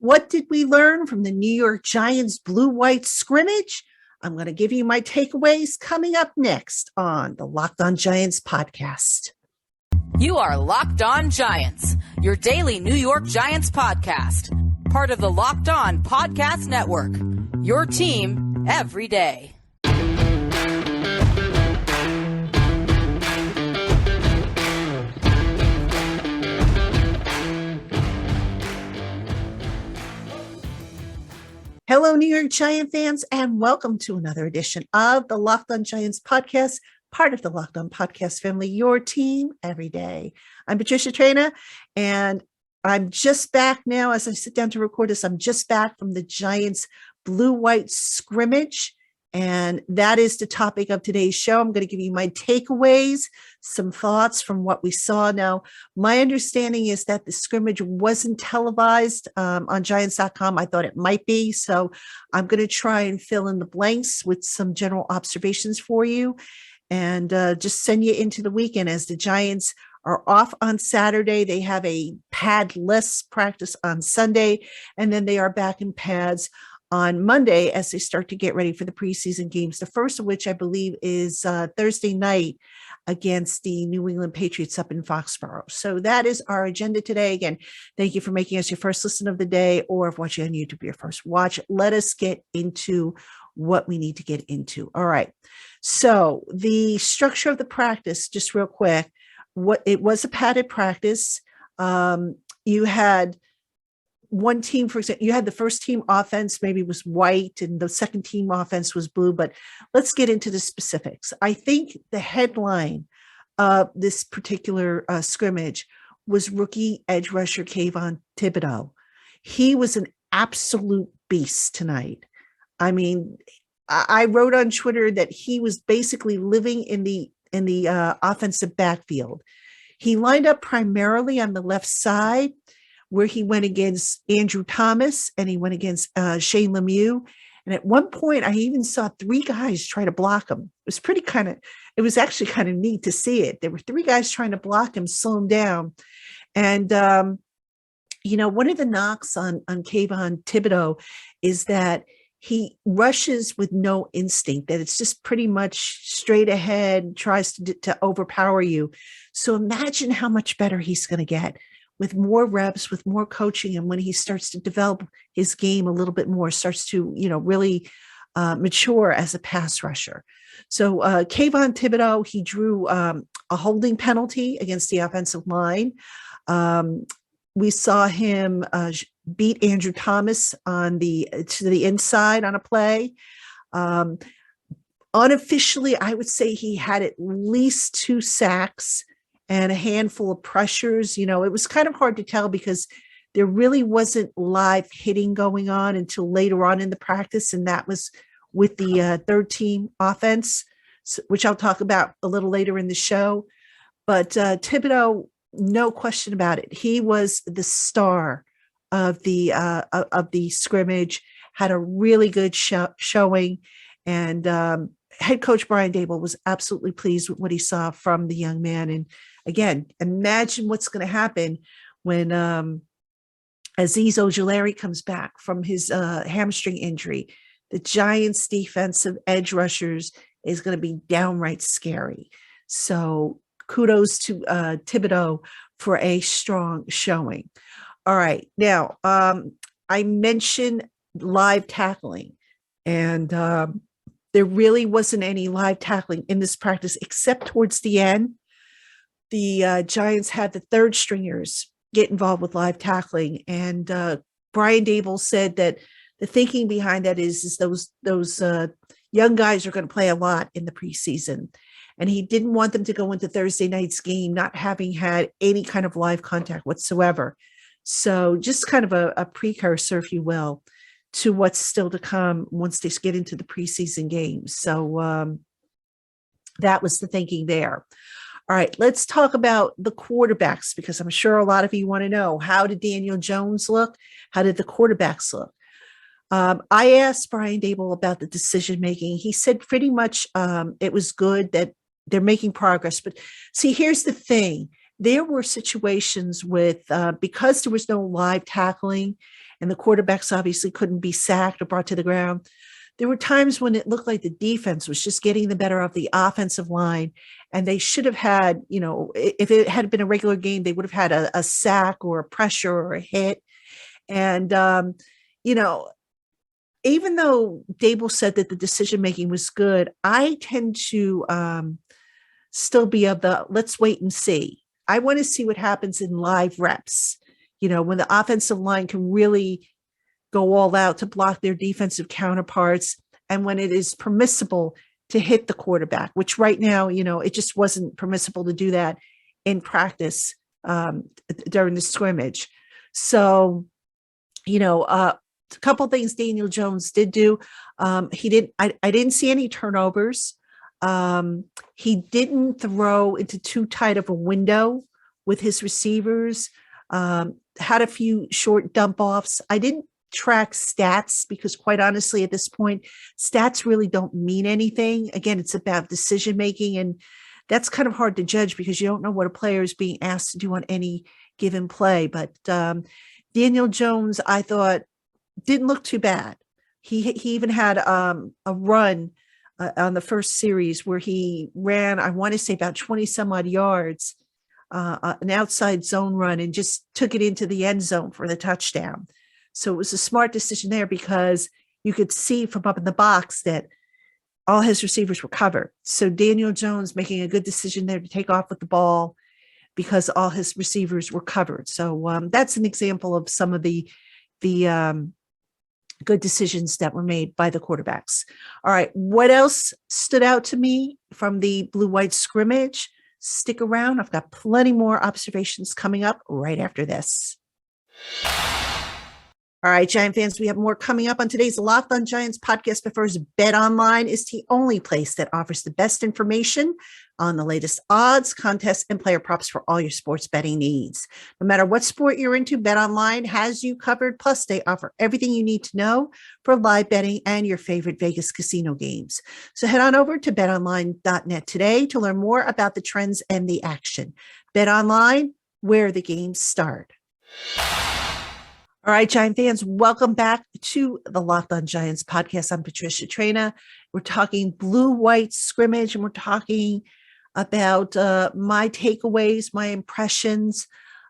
What did we learn from the New York Giants blue-white scrimmage? I'm going to give you my takeaways coming up next on the LockedOn Giants podcast. You are Locked On Giants, your daily New York Giants podcast. Part of the Locked On Podcast Network, your team every day. Hello, New York Giant fans, and welcome to another edition of the LockedOn Giants podcast, part of the LockedOn Podcast family, your team every day. I'm Patricia Traina, and I'm just back now. As I sit down to record this, I'm just back from the Giants blue-white scrimmage, and that is the topic of today's show. I'm going to give you my takeaways, some thoughts from what we saw. Now, my understanding is that the scrimmage wasn't televised on Giants.com. I thought it might be, so I'm going to try and fill in the blanks with some general observations for you and just send you into the weekend as the Giants are off on Saturday. They have a padless practice on Sunday, and then they are back in pads on Monday as they start to get ready for the preseason games, the first of which I believe is Thursday night against the New England Patriots up in Foxborough. So that is our agenda today. Again, thank you for making us your first listen of the day, or if watching on YouTube, your first watch. Let us get into what we need to get into. All right. So the structure of the practice, just real quick, it was a padded practice. You had one team, for example, you had the first team offense maybe was white and the second team offense was blue, but let's get into the specifics. I think the headline of this particular scrimmage was rookie edge rusher Kayvon Thibodeaux. He was an absolute beast tonight. I mean, I wrote on Twitter that he was basically living in the offensive backfield. He lined up primarily on the left side, where he went against Andrew Thomas and he went against Shane Lemieux. And at one point, I even saw three guys try to block him. It was actually kind of neat to see it. There were three guys trying to block him, slow him down. And, one of the knocks on Kayvon Thibodeaux is that he rushes with no instinct, that it's just pretty much straight ahead, tries to overpower you. So imagine how much better he's going to get with more reps, with more coaching, and when he starts to develop his game a little bit more, starts to, really mature as a pass rusher. So Kayvon Thibodeaux, he drew a holding penalty against the offensive line. We saw him beat Andrew Thomas to the inside on a play. Unofficially, I would say he had at least 2 sacks and a handful of pressures. It was kind of hard to tell because there really wasn't live hitting going on until later on in the practice, and that was with the third team offense, which I'll talk about a little later in the show. But Thibodeaux, no question about it, he was the star of the scrimmage, had a really good showing, and head coach Brian Daboll was absolutely pleased with what he saw from the young man. And again, imagine what's going to happen when Azeez Ojulari comes back from his hamstring injury. The Giants' defensive edge rushers is going to be downright scary. So kudos to Thibodeaux for a strong showing. All right. Now, I mentioned live tackling, and there really wasn't any live tackling in this practice except towards the end. The Giants had the third stringers get involved with live tackling. And Brian Daboll said that the thinking behind that is those young guys are going to play a lot in the preseason. And he didn't want them to go into Thursday night's game not having had any kind of live contact whatsoever. So just kind of a precursor, if you will, to what's still to come once they get into the preseason games. So that was the thinking there. All right, let's talk about the quarterbacks, because I'm sure a lot of you want to know, how did Daniel Jones look? How did the quarterbacks look? I asked Brian Daboll about the decision-making. He said pretty much it was good, that they're making progress. But see, here's the thing. There were situations with, because there was no live tackling and the quarterbacks obviously couldn't be sacked or brought to the ground. There were times when it looked like the defense was just getting the better of the offensive line, and they should have had, if it had been a regular game, they would have had a sack or a pressure or a hit. And, you know, even though Dable said that the decision making was good, I tend to still be of the let's wait and see. I want to see what happens in live reps, when the offensive line can really go all out to block their defensive counterparts, and when it is permissible to hit the quarterback, which right now, it just wasn't permissible to do that in practice during the scrimmage. So, a couple of things Daniel Jones did do. I didn't see any turnovers. He didn't throw into too tight of a window with his receivers. Had a few short dump offs. I didn't track stats because, quite honestly, at this point, stats really don't mean anything. Again, it's about decision making, and that's kind of hard to judge because you don't know what a player is being asked to do on any given play. But Daniel Jones, I thought, didn't look too bad. He even had a run on the first series where he ran, I want to say, about 20 some odd yards, an outside zone run, and just took it into the end zone for the touchdown. So it was a smart decision there because you could see from up in the box that all his receivers were covered. So Daniel Jones making a good decision there to take off with the ball because all his receivers were covered. So that's an example of some of the good decisions that were made by the quarterbacks. All right. What else stood out to me from the blue-white scrimmage? Stick around. I've got plenty more observations coming up right after this. All right, Giant fans, we have more coming up on today's LockedOn Giants podcast. But first, BetOnline is the only place that offers the best information on the latest odds, contests, and player props for all your sports betting needs. No matter what sport you're into, BetOnline has you covered. Plus, they offer everything you need to know for live betting and your favorite Vegas casino games. So head on over to betonline.net today to learn more about the trends and the action. BetOnline, where the games start. All right, Giant fans, welcome back to the LockedOn Giants podcast. I'm Patricia Traina. We're talking blue-white scrimmage, and we're talking about my takeaways, my impressions.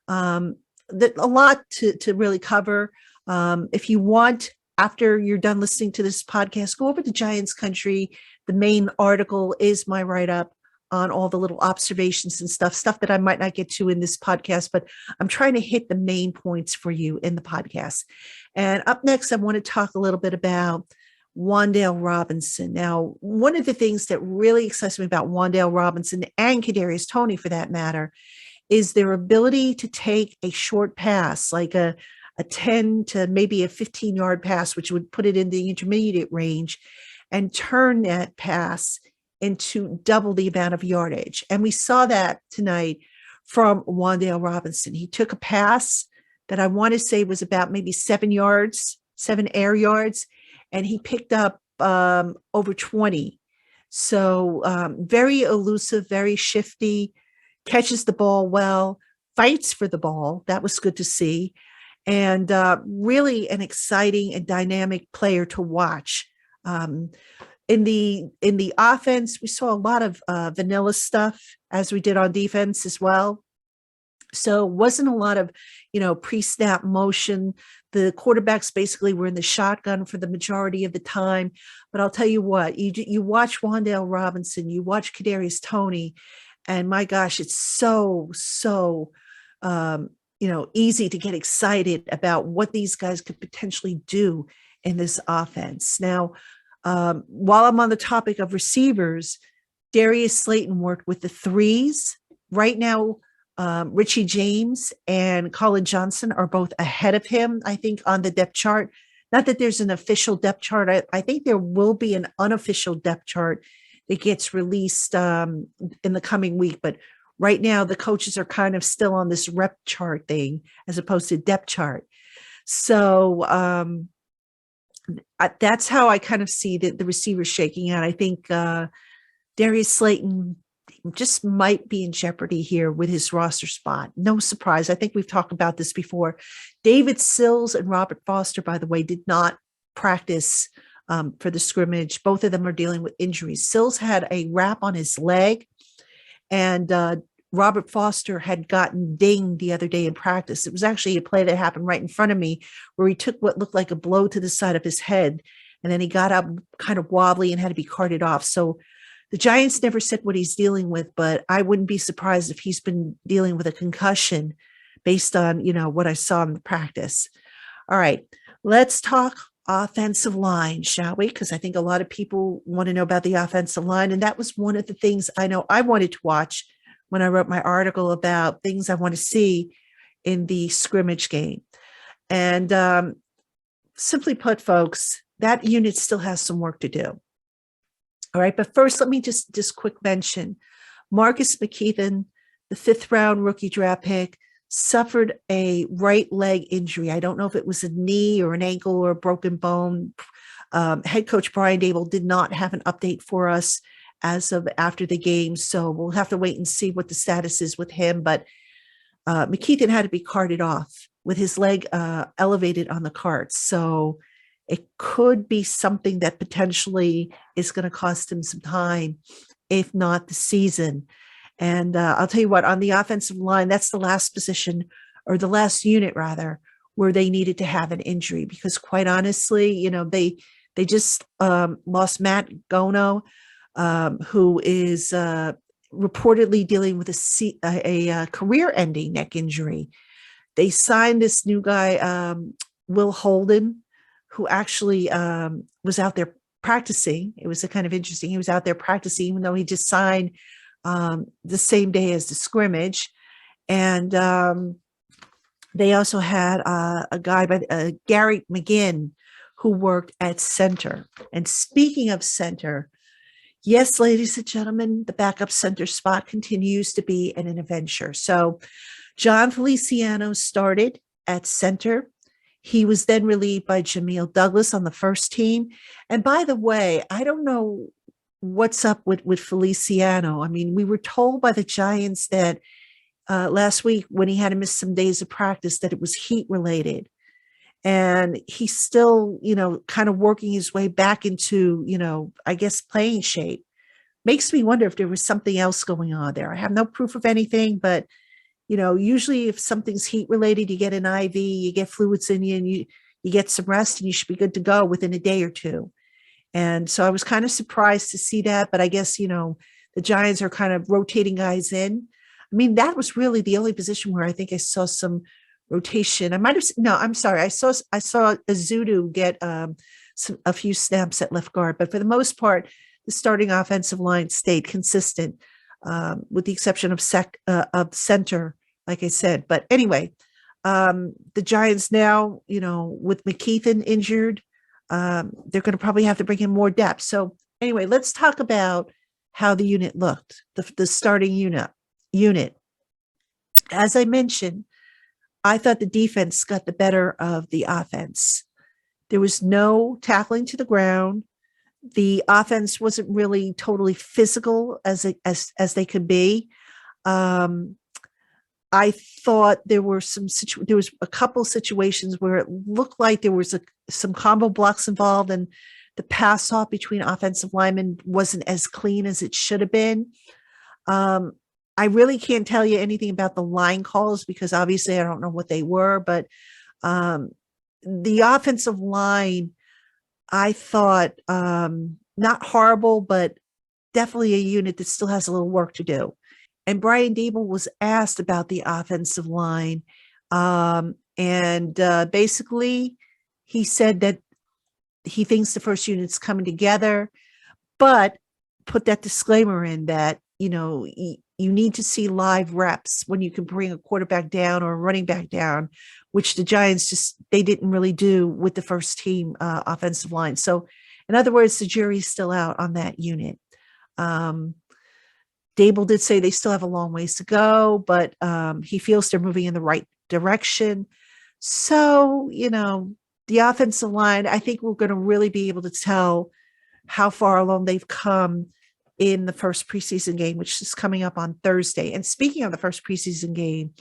A lot to really cover. If you want, after you're done listening to this podcast, go over to Giants Country. The main article is my write-up on all the little observations and stuff that I might not get to in this podcast, but I'm trying to hit the main points for you in the podcast. And up next, I want to talk a little bit about Wan'Dale Robinson. Now, one of the things that really excites me about Wan'Dale Robinson and Kadarius Toney, for that matter, is their ability to take a short pass, like a 10 to maybe a 15-yard pass, which would put it in the intermediate range, and turn that pass into double the amount of yardage. And we saw that tonight from Wan'Dale Robinson. He took a pass that I want to say was about maybe 7 air yards, and he picked up over 20. So very elusive, very shifty, catches the ball well, fights for the ball. That was good to see. And really an exciting and dynamic player to watch. In the offense, we saw a lot of vanilla stuff as we did on defense as well. So wasn't a lot of, pre-snap motion. The quarterbacks basically were in the shotgun for the majority of the time. But I'll tell you what, you watch Wan'Dale Robinson, you watch Kadarius Toney, and my gosh, it's so easy to get excited about what these guys could potentially do in this offense. Now, while I'm on the topic of receivers, Darius Slayton worked with the threes. Right now, Richie James and Colin Johnson are both ahead of him, I think, on the depth chart. Not that there's an official depth chart. I think there will be an unofficial depth chart that gets released in the coming week. But right now, the coaches are kind of still on this rep chart thing as opposed to depth chart. So that's how I kind of see the receivers shaking out. I think Darius Slayton, just might be in jeopardy here with his roster spot. No surprise. I think we've talked about this before. David Sills and Robert Foster, by the way, did not practice for the scrimmage. Both of them are dealing with injuries. Sills had a wrap on his leg, and Robert Foster had gotten dinged the other day in practice. It was actually a play that happened right in front of me where he took what looked like a blow to the side of his head, and then he got up kind of wobbly and had to be carted off. So the Giants never said what he's dealing with, but I wouldn't be surprised if he's been dealing with a concussion based on, what I saw in the practice. All right, let's talk offensive line, shall we? Because I think a lot of people want to know about the offensive line. And that was one of the things I know I wanted to watch when I wrote my article about things I want to see in the scrimmage game. And simply put, folks, that unit still has some work to do. All right, but first, let me just quick mention Marcus McKeithen, the 5th round rookie draft pick, suffered a right leg injury. I don't know if it was a knee or an ankle or a broken bone. Head coach Brian Dable did not have an update for us as of after the game, so we'll have to wait and see what the status is with him. But McKeithen had to be carted off with his leg elevated on the cart. So it could be something that potentially is going to cost him some time, if not the season. And I'll tell you what, on the offensive line, that's the last position, or the last unit rather, where they needed to have an injury, because quite honestly, they just lost Matt Gono, who is reportedly dealing with a career-ending neck injury. They signed this new guy, Will Holden, who actually was out there practicing. It was kind of interesting. He was out there practicing, even though he just signed the same day as the scrimmage. And they also had a guy by Gary McGinn, who worked at center. And speaking of center, yes, ladies and gentlemen, the backup center spot continues to be an adventure. So John Feliciano started at center. He was then relieved by Jameel Douglas on the first team. And by the way, I don't know what's up with Feliciano. I mean, we were told by the Giants that last week when he had to miss some days of practice that it was heat related. And he's still, kind of working his way back into, I guess, playing shape. Makes me wonder if there was something else going on there. I have no proof of anything, but usually if something's heat related, you get an IV, you get fluids in you, and you get some rest, and you should be good to go within a day or two. And so I was kind of surprised to see that, but I guess, the Giants are kind of rotating guys in. I mean, that was really the only position where I think I saw some rotation. I'm sorry. I saw Azudu get a few snaps at left guard, but for the most part, the starting offensive line stayed consistent, with the exception of center, like I said. But anyway, the Giants now, with McKeithen injured, they're going to probably have to bring in more depth. So anyway, let's talk about how the unit looked, the starting unit. As I mentioned, I thought the defense got the better of the offense. There was no tackling to the ground. The offense wasn't really totally physical as they could be. I thought there was a couple situations where it looked like there was some combo blocks involved, and the pass off between offensive linemen wasn't as clean as it should have been. I really can't tell you anything about the line calls because obviously I don't know what they were, but the offensive line, I thought, not horrible, but definitely a unit that still has a little work to do. And Brian Dable was asked about the offensive line. And basically he said that he thinks the first unit's coming together, but put that disclaimer in that, you need to see live reps when you can bring a quarterback down or a running back down, which the Giants they didn't really do with the first team offensive line. So in other words, the jury's still out on that unit. Dable did say they still have a long ways to go, but he feels they're moving in the right direction. So, the offensive line, I think we're going to really be able to tell how far along they've come in the first preseason game, which is coming up on Thursday. And speaking of the first preseason game,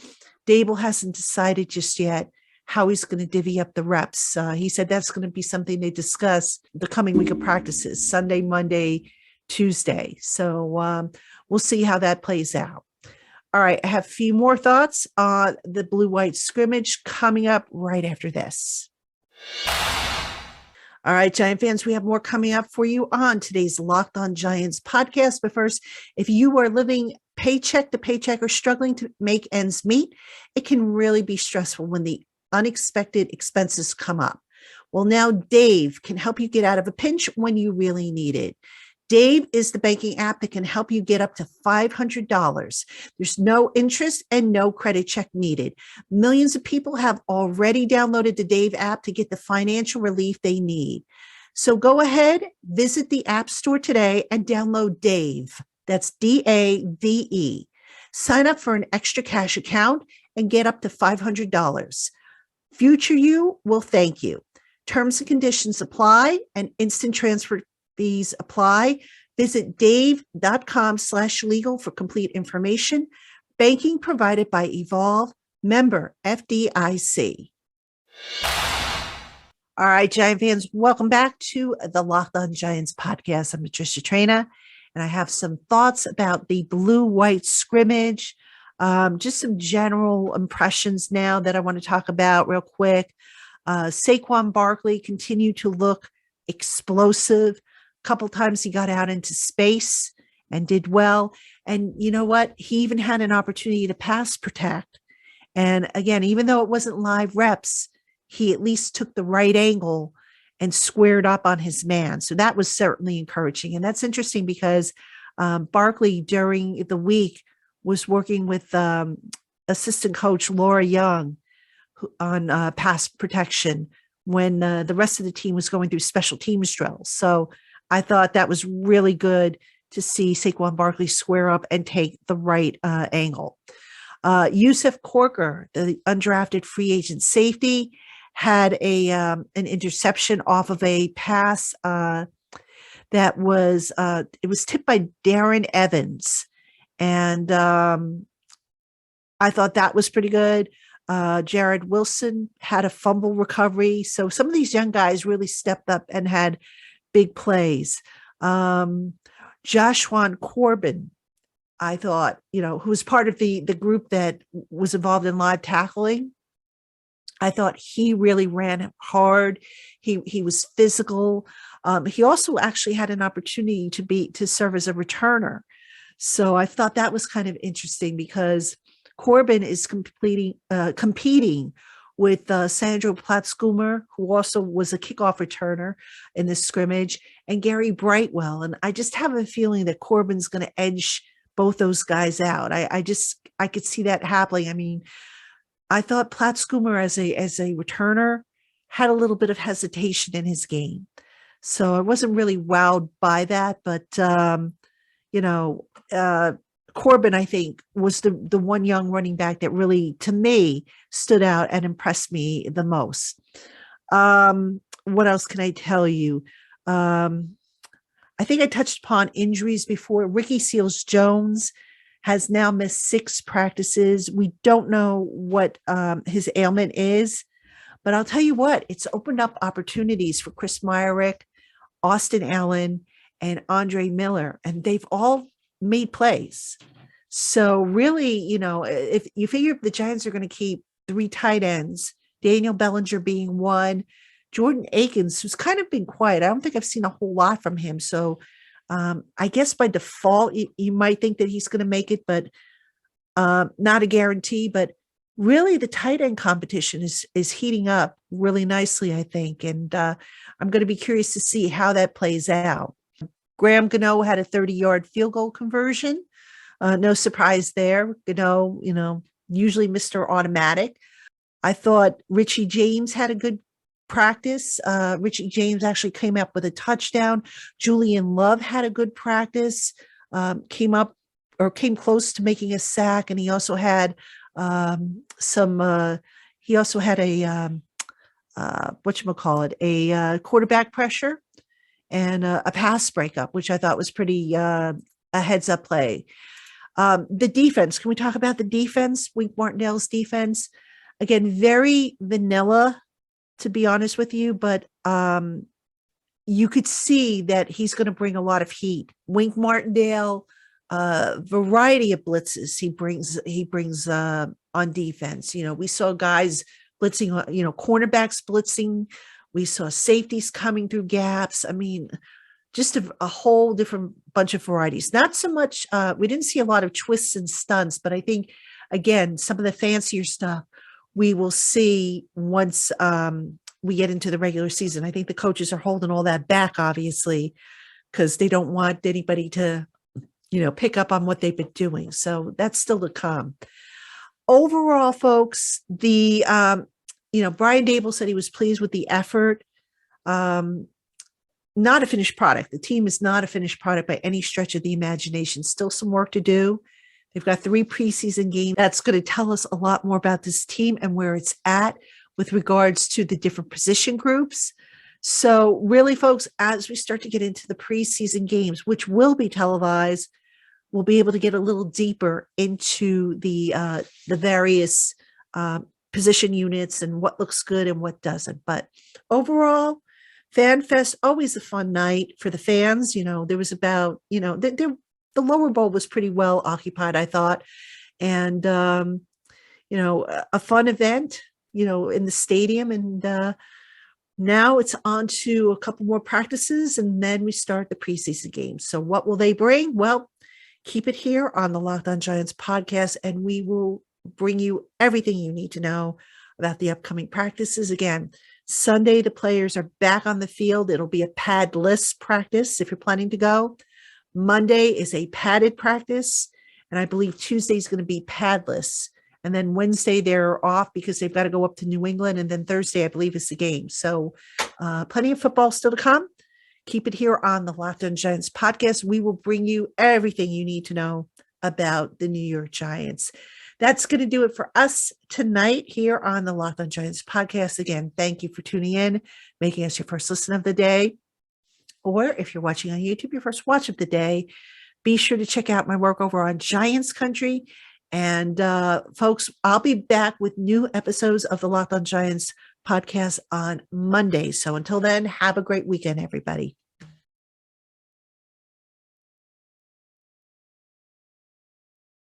Dable hasn't decided just yet how he's going to divvy up the reps. He said that's going to be something they discuss the coming week of practices, Sunday, Monday, Tuesday. So we'll see how that plays out. All right, I have a few more thoughts on the blue-white scrimmage coming up right after this. All right, Giant fans, we have more coming up for you on today's Locked On Giants podcast. But first, if you are living paycheck to paycheck or struggling to make ends meet, it can really be stressful when the unexpected expenses come up. Well, now Dave can help you get out of a pinch when you really need it. Dave is the banking app that can help you get up to $500. There's no interest and no credit check needed. Millions of people have already downloaded the Dave app to get the financial relief they need. So go ahead, visit the App Store today and download Dave. That's DAVE. Sign up for an extra cash account and get up to $500. Future you will thank you. Terms and conditions apply and instant transfer fees apply. Visit dave.com/legal for complete information. Banking provided by Evolve, member FDIC. All right, Giant fans, welcome back to the Locked On Giants podcast. I'm Patricia Traina, and I have some thoughts about the blue-white scrimmage. Just some general impressions now that I want to talk about real quick. Saquon Barkley continued to look explosive. A couple times he got out into space and did well. And you know what? He even had an opportunity to pass protect. And again, even though it wasn't live reps, he at least took the right angle and squared up on his man. So that was certainly encouraging. And that's interesting because Barkley during the week was working with assistant coach Laura Young on pass protection when the rest of the team was going through special teams drills. So I thought that was really good to see Saquon Barkley square up and take the right angle. Yusuf Corker, the undrafted free agent safety, had an interception off of a pass that was it was tipped by Darren Evans. And I thought that was pretty good. Jared Wilson had a fumble recovery. So some of these young guys really stepped up and had big plays. Joshua Corbin, I thought, who was part of the group that was involved in live tackling. I thought he really ran hard. He was physical. He also actually had an opportunity to serve as a returner. So I thought that was kind of interesting because Corbin is competing with Sandro Platzschumer, who also was a kickoff returner in this scrimmage, and Gary Brightwell. And I just have a feeling that Corbin's going to edge both those guys out. I could see that happening. I mean, I thought Platzschumer as a returner had a little bit of hesitation in his game. So I wasn't really wowed by that, but Corbin, I think, was the one young running back that really, to me, stood out and impressed me the most. What else can I tell you? I think I touched upon injuries before. Ricky Seals-Jones has now missed 6 practices. We don't know what his ailment is, but I'll tell you what, it's opened up opportunities for Chris Myarick, Austin Allen, and Andre Miller, and they've all made plays. So really, if you figure the Giants are going to keep 3 tight ends, Daniel Bellinger being one, Jordan Akins, who's kind of been quiet. I don't think I've seen a whole lot from him. So I guess by default, you might think that he's going to make it, but not a guarantee. But really, the tight end competition is heating up really nicely, I think. And I'm going to be curious to see how that plays out. Graham Gano had a 30-yard field goal conversion. No surprise there. Gano, usually Mr. Automatic. I thought Richie James had a good practice. Richie James actually came up with a touchdown. Julian Love had a good practice, came close to making a sack. And he also had a quarterback pressure and a pass breakup, which I thought was pretty a heads up play. The defense, can we talk about the defense? Wink Martindale's defense. Again, very vanilla, to be honest with you, but you could see that he's going to bring a lot of heat. Wink Martindale, variety of blitzes he brings on defense. We saw guys blitzing, cornerbacks blitzing. We saw safeties coming through gaps. I mean, just a whole different bunch of varieties. Not so much, we didn't see a lot of twists and stunts, but I think, again, some of the fancier stuff we will see once we get into the regular season. I think the coaches are holding all that back, obviously, because they don't want anybody to, pick up on what they've been doing. So that's still to come. Overall, folks, the, Brian Dable said he was pleased with the effort. Not a finished product. The team is not a finished product by any stretch of the imagination. Still some work to do. They've got 3 preseason games. That's going to tell us a lot more about this team and where it's at with regards to the different position groups. So really, folks, as we start to get into the preseason games, which will be televised, we'll be able to get a little deeper into the various position units and what looks good and what doesn't. But overall, Fan Fest, always a fun night for the fans. There was about, the lower bowl was pretty well occupied, I thought. And, a fun event, in the stadium. And now it's on to a couple more practices, and then we start the preseason games. So what will they bring? Well, keep it here on the LockedOn Giants podcast, and we will bring you everything you need to know about the upcoming practices. Again, Sunday, the players are back on the field. It'll be a padless practice if you're planning to go. Monday is a padded practice, and I believe Tuesday is going to be padless. And then Wednesday, they're off because they've got to go up to New England. And then Thursday, I believe, is the game. So plenty of football still to come. Keep it here on the LockedOn Giants podcast. We will bring you everything you need to know about the New York Giants. That's going to do it for us tonight here on the LockedOn Giants podcast. Again, thank you for tuning in, making us your first listen of the day. Or if you're watching on YouTube, your first watch of the day. Be sure to check out my work over on Giants Country. And folks, I'll be back with new episodes of the LockedOn Giants podcast on Monday. So until then, have a great weekend, everybody.